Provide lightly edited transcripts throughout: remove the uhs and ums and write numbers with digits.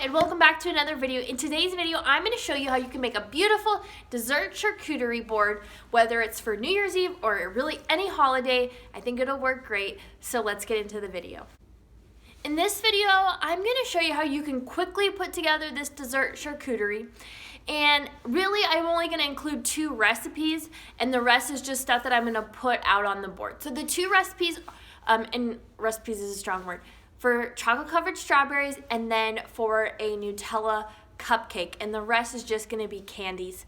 and welcome back to another video. In today's video, I'm going to show you how you can make a beautiful dessert charcuterie board, whether it's for New Year's Eve or really any holiday. I think it'll work great, so let's get into the video. In this video, I'm going to show you how you can quickly put together this dessert charcuterie. And really, I'm only going to include 2 recipes, and the rest is just stuff that I'm going to put out on the board. So the 2 recipes, and recipes is a strong word, for chocolate covered strawberries and then for a Nutella cupcake, and the rest is just going to be candies.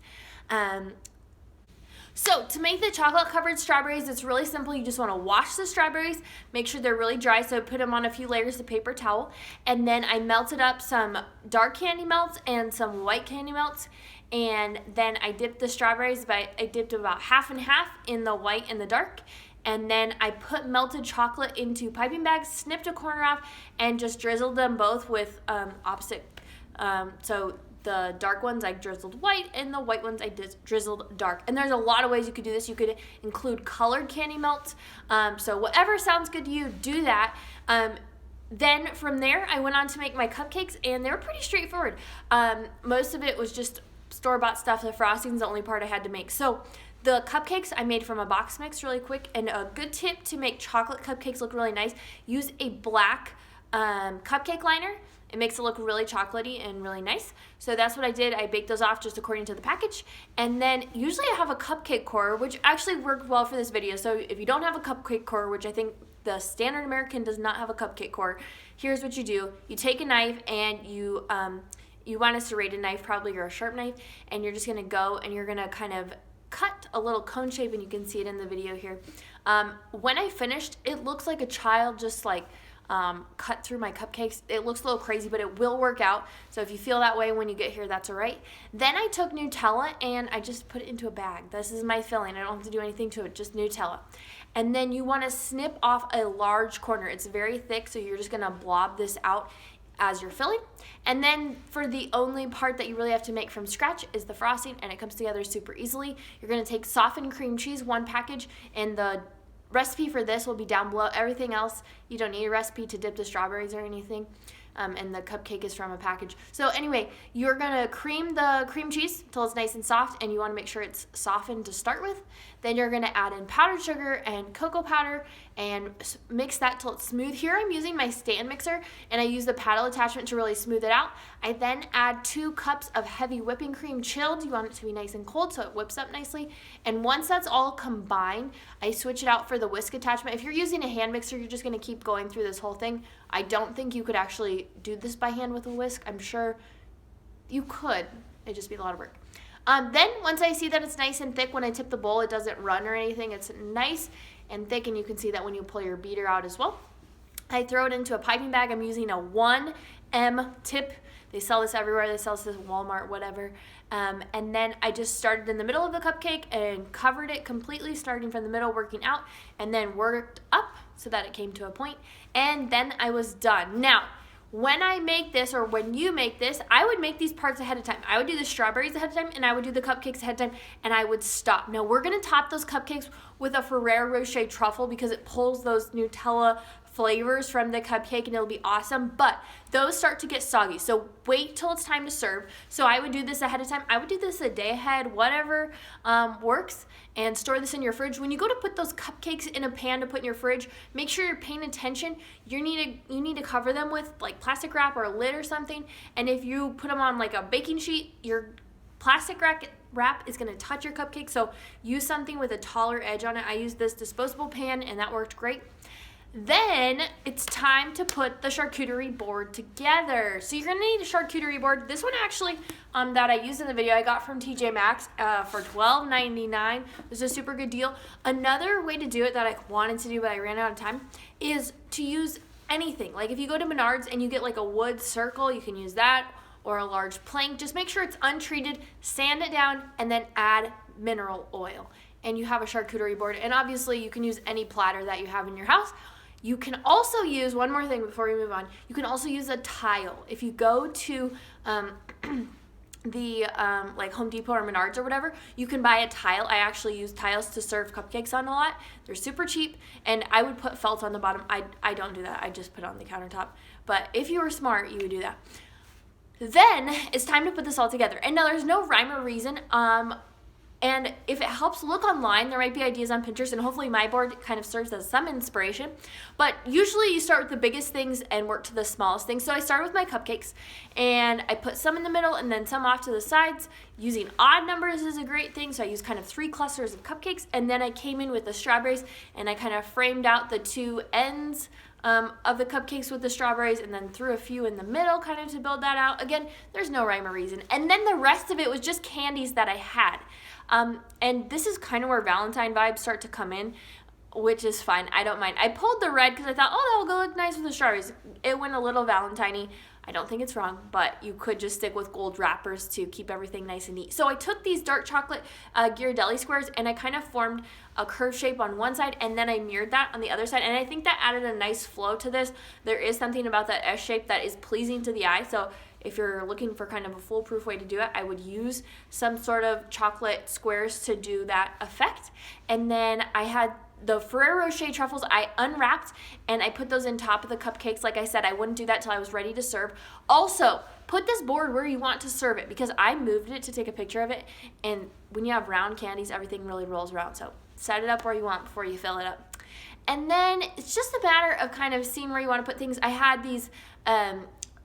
So to make the chocolate covered strawberries, it's really simple. You just want to wash the strawberries, make sure they're really dry, so put them on a few layers of paper towel, and then I melted up some dark candy melts and some white candy melts, and then I dipped the strawberries, I dipped about half and half in the white and the dark. And then I put melted chocolate into piping bags, snipped a corner off, and just drizzled them both with opposite. So the dark ones I drizzled white, and the white ones I drizzled dark. And there's a lot of ways you could do this. You could include colored candy melts. So whatever sounds good to you, do that. Then from there, I went on to make my cupcakes, and they were pretty straightforward. Most of it was just store-bought stuff. The frosting's the only part I had to make. So the cupcakes I made from a box mix really quick, and a good tip to make chocolate cupcakes look really nice, use a black cupcake liner. It makes it look really chocolatey and really nice. So that's what I did. I baked those off just according to the package. And then usually I have a cupcake core, which actually worked well for this video. So if you don't have a cupcake core, which I think the standard American does not have a cupcake core, here's what you do. You take a knife and you want a serrated knife probably, or a sharp knife, and you're just gonna go and you're gonna kind of cut a little cone shape, and you can see it in the video here. When I finished, it looks like a child just like cut through my cupcakes. It looks a little crazy, but it will work out. So if you feel that way when you get here, that's all right. Then I took Nutella and I just put it into a bag. This is my filling. I don't have to do anything to it, just Nutella. And then you want to snip off a large corner. It's very thick, so you're just going to blob this out as you're filling. And then for the only part that you really have to make from scratch is the frosting, and it comes together super easily. You're going to take softened cream cheese, 1 package, and the recipe for this will be down below. Everything else, you don't need a recipe to dip the strawberries or anything. And the cupcake is from a package. So anyway, you're gonna cream the cream cheese until it's nice and soft, and you wanna make sure it's softened to start with. Then you're gonna add in powdered sugar and cocoa powder and mix that till it's smooth. Here I'm using my stand mixer, and I use the paddle attachment to really smooth it out. I then add 2 cups of heavy whipping cream, chilled. You want it to be nice and cold so it whips up nicely. And once that's all combined, I switch it out for the whisk attachment. If you're using a hand mixer, you're just gonna keep going through this whole thing. I don't think you could actually do this by hand with a whisk. I'm sure you could. It'd just be a lot of work. Then once I see that it's nice and thick, when I tip the bowl, it doesn't run or anything. It's nice and thick, and you can see that when you pull your beater out as well. I throw it into a piping bag. I'm using a 1M tip. They sell this everywhere. They sell this at Walmart, whatever. And then I just started in the middle of the cupcake and covered it completely, starting from the middle, working out, and then worked up so that it came to a point. And then I was done. Now, when I make this, or when you make this, I would make these parts ahead of time. I would do the strawberries ahead of time, and I would do the cupcakes ahead of time, and I would stop. Now, we're going to top those cupcakes with a Ferrero Rocher truffle because it pulls those Nutella flavors from the cupcake, and it'll be awesome, but those start to get soggy, so wait till it's time to serve. So I would do this ahead of time. I would do this a day ahead, whatever works, and store this in your fridge. When you go to put those cupcakes in a pan to put in your fridge, make sure you're paying attention. You need to cover them with like plastic wrap or a lid or something, and if you put them on like a baking sheet, your plastic wrap is going to touch your cupcake, so use something with a taller edge on it. I used this disposable pan, and that worked great. Then it's time to put the charcuterie board together. So you're gonna need a charcuterie board. This one actually that I used in the video, I got from TJ Maxx for $12.99. It was a super good deal. Another way to do it that I wanted to do but I ran out of time is to use anything. Like if you go to Menards and you get like a wood circle, you can use that, or a large plank. Just make sure it's untreated, sand it down, and then add mineral oil. And you have a charcuterie board. And obviously you can use any platter that you have in your house. You can also use, one more thing before we move on, you can also use a tile. If you go to like Home Depot or Menards or whatever, you can buy a tile. I actually use tiles to serve cupcakes on a lot. They're super cheap, and I would put felt on the bottom. I don't do that. I just put it on the countertop. But if you were smart, you would do that. Then it's time to put this all together. And now there's no rhyme or reason. And if it helps, look online. There might be ideas on Pinterest, and hopefully my board kind of serves as some inspiration. But usually you start with the biggest things and work to the smallest things. So I started with my cupcakes, and I put some in the middle and then some off to the sides. Using odd numbers is a great thing, so I used kind of 3 clusters of cupcakes, and then I came in with the strawberries, and I kind of framed out the 2 ends of the cupcakes with the strawberries, and then threw a few in the middle kind of to build that out. Again, there's no rhyme or reason. And then the rest of it was just candies that I had. And this is kind of where Valentine vibes start to come in, which is fine. I don't mind. I pulled the red because I thought, oh, that'll go look nice with the strawberries. It went a little Valentine-y. I don't think it's wrong, but you could just stick with gold wrappers to keep everything nice and neat. So I took these dark chocolate Ghirardelli squares, and I kind of formed a curve shape on one side, and then I mirrored that on the other side, and I think that added a nice flow to this. There is something about that S shape that is pleasing to the eye, so if you're looking for kind of a foolproof way to do it, I would use some sort of chocolate squares to do that effect. And then I had the Ferrero Rocher truffles I unwrapped, and I put those in top of the cupcakes. Like I said, I wouldn't do that till I was ready to serve. Also, put this board where you want to serve it, because I moved it to take a picture of it, and when you have round candies, everything really rolls around. So set it up where you want before you fill it up. And then it's just a matter of kind of seeing where you want to put things. I had these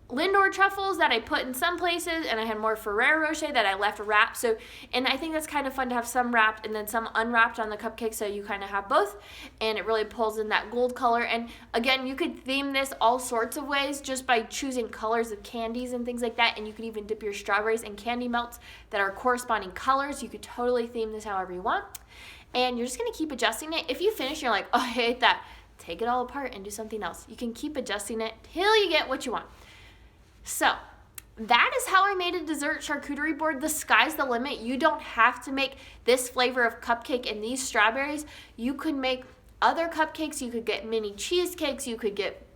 Lindor truffles that I put in some places, and I had more Ferrero Rocher that I left wrapped. So, and I think that's kind of fun to have some wrapped and then some unwrapped on the cupcake, so you kind of have both, and it really pulls in that gold color. And again, you could theme this all sorts of ways just by choosing colors of candies and things like that, and you could even dip your strawberries in candy melts that are corresponding colors. You could totally theme this however you want, and you're just going to keep adjusting it. If you finish, you're like, oh, I hate that, take it all apart and do something else. You can keep adjusting it till you get what you want. So that is how I made a dessert charcuterie board. The sky's the limit. You don't have to make this flavor of cupcake and these strawberries. You could make other cupcakes. You could get mini cheesecakes. You could get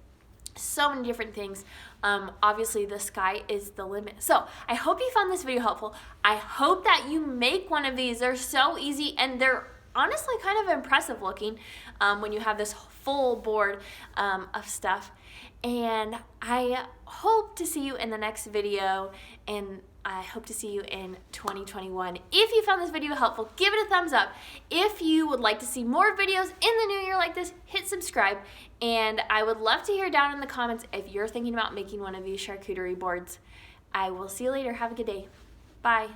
so many different things. Obviously, the sky is the limit. So I hope you found this video helpful. I hope that you make one of these. They're so easy, and they're honestly kind of impressive looking when you have this full board of stuff. And I hope to see you in the next video, and I hope to see you in 2021. If you found this video helpful, give it a thumbs up. If you would like to see more videos in the new year like this, hit subscribe. And I would love to hear down in the comments if you're thinking about making one of these charcuterie boards. I will see you later. Have a good day. Bye.